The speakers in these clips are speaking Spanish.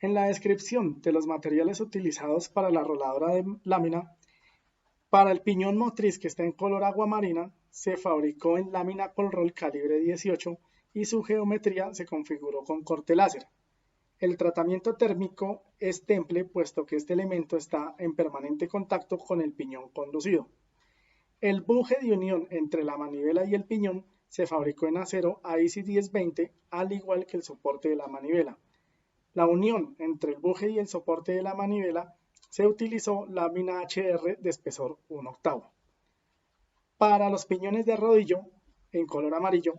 En la descripción de los materiales utilizados para la roladora de lámina, para el piñón motriz que está en color agua marina, se fabricó en lámina Colroll calibre 18 y su geometría se configuró con corte láser. El tratamiento térmico es temple puesto que este elemento está en permanente contacto con el piñón conducido. El buje de unión entre la manivela y el piñón se fabricó en acero AISI 1020 al igual que el soporte de la manivela. La unión entre el buje y el soporte de la manivela se utilizó lámina HR de espesor 1/8. Para los piñones de rodillo, en color amarillo,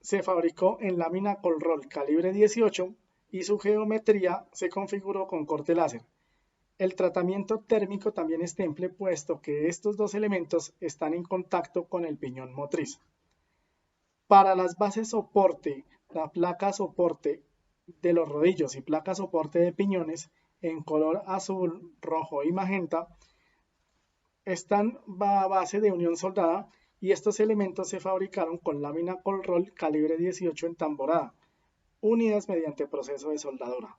se fabricó en lámina Colroll calibre 18 y su geometría se configuró con corte láser. El tratamiento térmico también es temple puesto que estos dos elementos están en contacto con el piñón motriz. Para las bases soporte, la placa soporte de los rodillos y placa soporte de piñones en color azul, rojo y magenta están a base de unión soldada y estos elementos se fabricaron con lámina Colroll calibre 18 en tamborada, unidas mediante proceso de soldadura.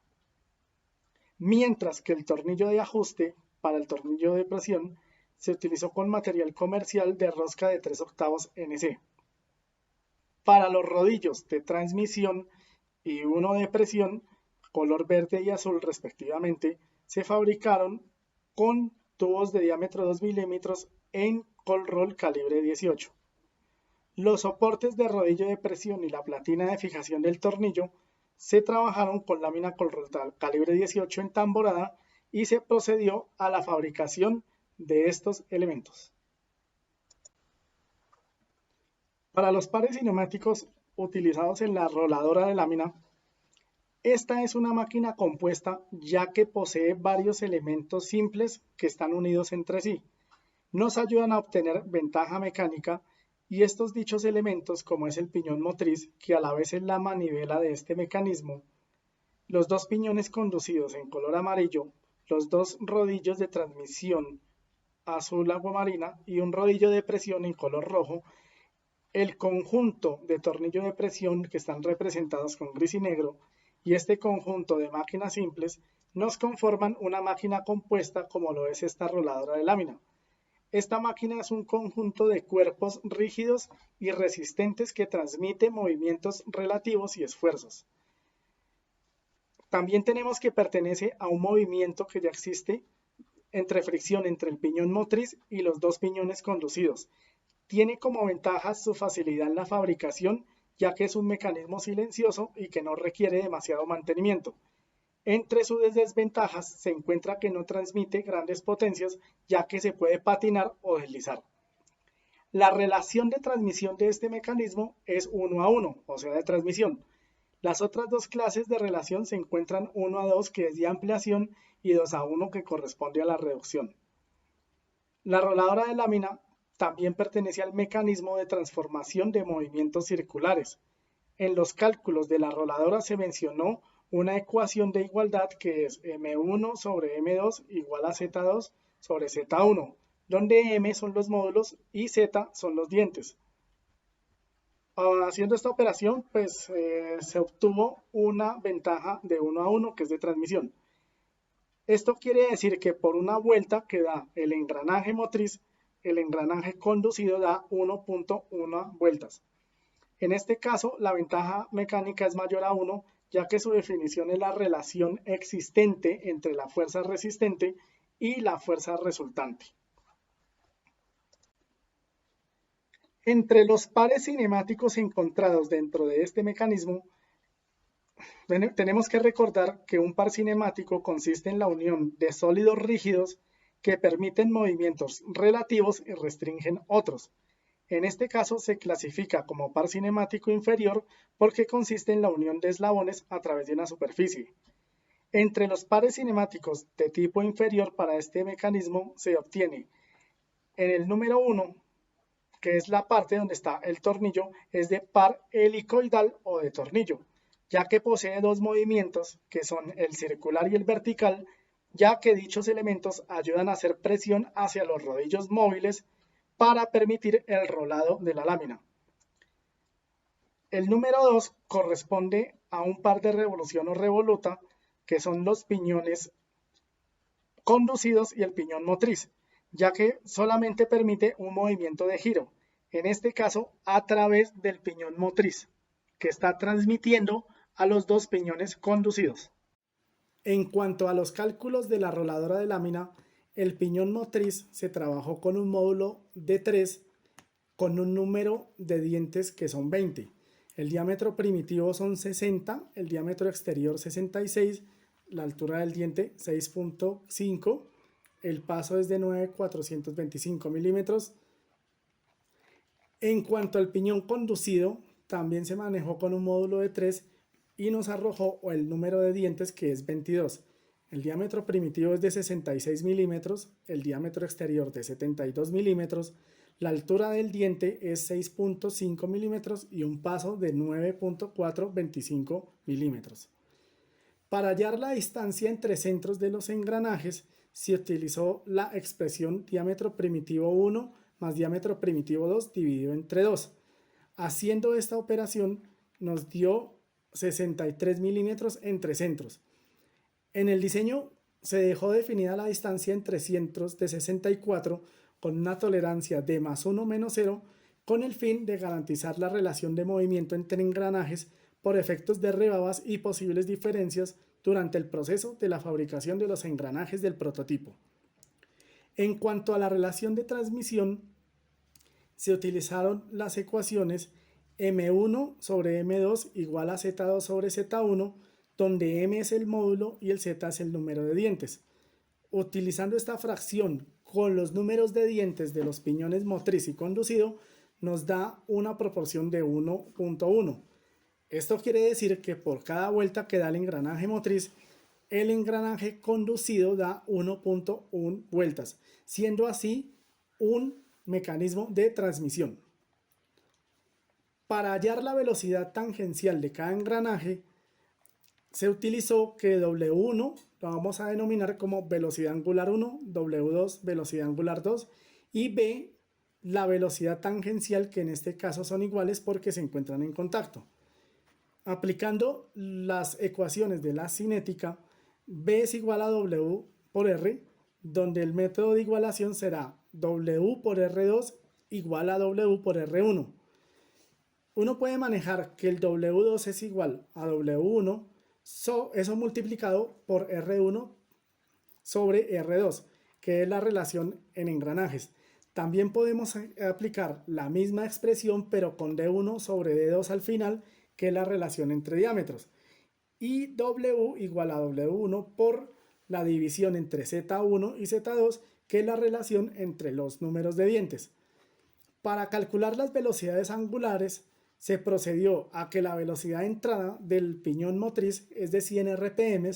Mientras que el tornillo de ajuste para el tornillo de presión se utilizó con material comercial de rosca de 3/8 NC. Para los rodillos de transmisión y uno de presión, color verde y azul respectivamente, se fabricaron con tubos de diámetro 2 milímetros en Colroll calibre 18. Los soportes de rodillo de presión y la platina de fijación del tornillo se trabajaron con lámina Colroll calibre 18 en tamborada y se procedió a la fabricación de estos elementos. Para los pares cinemáticos utilizados en la roladora de lámina, esta es una máquina compuesta ya que posee varios elementos simples que están unidos entre sí. Nos ayudan a obtener ventaja mecánica y estos dichos elementos, como es el piñón motriz, que a la vez es la manivela de este mecanismo, los dos piñones conducidos en color amarillo, los dos rodillos de transmisión azul agua marina y un rodillo de presión en color rojo, el conjunto de tornillo de presión que están representados con gris y negro y este conjunto de máquinas simples nos conforman una máquina compuesta como lo es esta roladora de lámina. Esta máquina es un conjunto de cuerpos rígidos y resistentes que transmite movimientos relativos y esfuerzos. También tenemos que pertenece a un movimiento que ya existe entre fricción entre el piñón motriz y los dos piñones conducidos. Tiene como ventaja su facilidad en la fabricación, ya que es un mecanismo silencioso y que no requiere demasiado mantenimiento. Entre sus desventajas se encuentra que no transmite grandes potencias, ya que se puede patinar o deslizar. La relación de transmisión de este mecanismo es 1 a 1, o sea, de transmisión. Las otras dos clases de relación se encuentran 1 a 2, que es de ampliación, y 2 a 1, que corresponde a la reducción. La roladora de lámina también pertenece al mecanismo de transformación de movimientos circulares. En los cálculos de la roladora se mencionó una ecuación de igualdad que es M1 sobre M2 igual a Z2 sobre Z1, donde M son los módulos y Z son los dientes. Haciendo esta operación, pues se obtuvo una ventaja de 1 a 1, que es de transmisión. Esto quiere decir que por una vuelta que da el engranaje motriz, el engranaje conducido da 1.1 vueltas. En este caso, la ventaja mecánica es mayor a 1, ya que su definición es la relación existente entre la fuerza resistente y la fuerza resultante. Entre los pares cinemáticos encontrados dentro de este mecanismo, tenemos que recordar que un par cinemático consiste en la unión de sólidos rígidos que permiten movimientos relativos y restringen otros. En este caso se clasifica como par cinemático inferior porque consiste en la unión de eslabones a través de una superficie. Entre los pares cinemáticos de tipo inferior para este mecanismo se obtiene en el número 1, que es la parte donde está el tornillo, es de par helicoidal o de tornillo, ya que posee dos movimientos que son el circular y el vertical, ya que dichos elementos ayudan a hacer presión hacia los rodillos móviles para permitir el rolado de la lámina. El número 2 corresponde a un par de revolución o revoluta, que son los piñones conducidos y el piñón motriz, ya que solamente permite un movimiento de giro, en este caso a través del piñón motriz, que está transmitiendo a los dos piñones conducidos. En cuanto a los cálculos de la roladora de lámina, el piñón motriz se trabajó con un módulo de 3 con un número de dientes que son 20. El diámetro primitivo son 60, el diámetro exterior 66, la altura del diente 6.5, el paso es de 9,425 milímetros. En cuanto al piñón conducido, también se manejó con un módulo de 3 y nos arrojó el número de dientes que es 22. El diámetro primitivo es de 66 milímetros, el diámetro exterior de 72 milímetros, la altura del diente es 6.5 milímetros y un paso de 9.425 milímetros. Para hallar la distancia entre centros de los engranajes, se utilizó la expresión diámetro primitivo 1 más diámetro primitivo 2 dividido entre 2. Haciendo esta operación nos dio 63 milímetros entre centros. En el diseño se dejó definida la distancia entre centros de 64 con una tolerancia de +1 menos 0 con el fin de garantizar la relación de movimiento entre engranajes por efectos de rebabas y posibles diferencias durante el proceso de la fabricación de los engranajes del prototipo. En cuanto a la relación de transmisión, se utilizaron las ecuaciones M1 sobre M2 igual a Z2 sobre Z1, donde M es el módulo y el Z es el número de dientes. Utilizando esta fracción con los números de dientes de los piñones motriz y conducido, nos da una proporción de 1.1. Esto quiere decir que por cada vuelta que da el engranaje motriz, el engranaje conducido da 1.1 vueltas, siendo así un mecanismo de transmisión. Para hallar la velocidad tangencial de cada engranaje, se utilizó que W1 lo vamos a denominar como velocidad angular 1, W2 velocidad angular 2 y B la velocidad tangencial, que en este caso son iguales porque se encuentran en contacto. Aplicando las ecuaciones de la cinética, B es igual a W por R, donde el método de igualación será W por R2 igual a W por R1. Uno puede manejar que el W2 es igual a W1, eso multiplicado por R1 sobre R2, que es la relación en engranajes. También podemos aplicar la misma expresión pero con D1 sobre D2 al final, que es la relación entre diámetros, y W igual a W1 por la división entre Z1 y Z2, que es la relación entre los números de dientes. Para calcular las velocidades angulares, se procedió a que la velocidad de entrada del piñón motriz es de 100 RPM,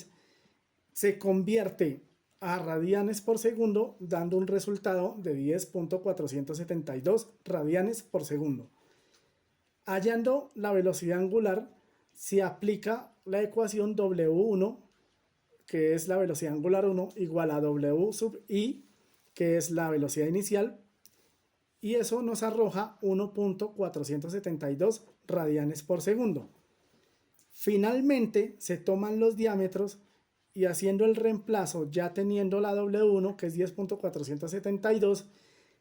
se convierte a radianes por segundo, dando un resultado de 10.472 radianes por segundo. Hallando la velocidad angular, se aplica la ecuación W1, que es la velocidad angular 1, igual a W sub I, que es la velocidad inicial, y eso nos arroja 1.472 radianes por segundo. Finalmente se toman los diámetros y haciendo el reemplazo, ya teniendo la W1, que es 10.472,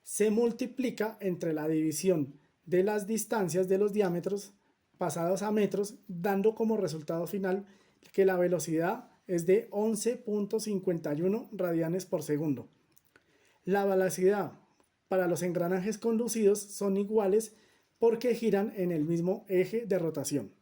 se multiplica entre la división de las distancias de los diámetros pasados a metros, dando como resultado final que la velocidad es de 11.51 radianes por segundo. La velocidad para los engranajes conducidos son iguales porque giran en el mismo eje de rotación.